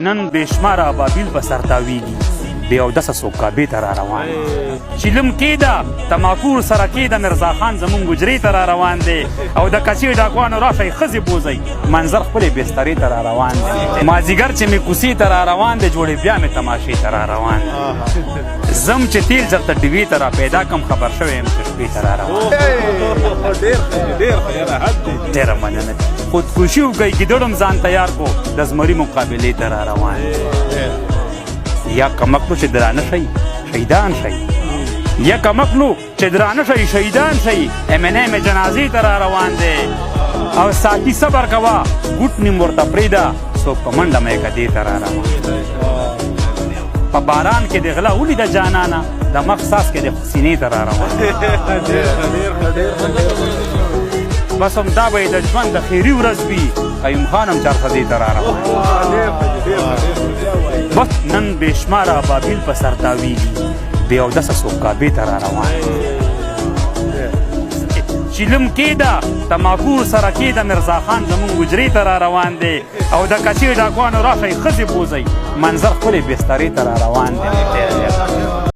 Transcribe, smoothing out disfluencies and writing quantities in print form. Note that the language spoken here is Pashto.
نن بشمار ابابیل په سر تاویږي بې اودسه څوک کعبې ته را روان چیلم کېده تماکور سره کېده مرزا خان زمونږ حجرې ته را روان دی او د کچې ډاکوانو راشئ ښځې بوځئ منظر خپلې بسترې ته را روان دی مازدیګر چې مې کوڅې ته را روان دی جوړې بیا مې تماشې ته را روان دی زم چې تیل درته ډیوې ته را پیدا کم خبر شوی یم چې شپې ته را روان ډېره مننه خودکشي وکړئ ګیدړم ځان تیار کو د زمري مقابلې ته را روان یا کمکلو چې درانه شئ شهیدان شئ یا کمکلو چې درانه شئ شهیدان شئ امنه مې جنازې ته را روان دی او ساقي صبر کوه ګوټ نیم ورته پرېږده څوک په منډه مې کدې ته را روان په باران کې د غله ولیده جانانه د مخ ساس کې د سینې ته را روان بس همدا به یې د ژوند د خیري ورځ وي قیوم خان هم چارسدې ته را روان بس نن بېشماره ابابیل په سر تاویږي بې اودسه څوک کعبې ته را روان چیلم کېده تماکور سره کېده مرزا خان زمونږ حجرې ته را روان دی او د کچې ډاکوانو راشئ ښځې بوځئ منظر خپلې بسترې ته را روان دی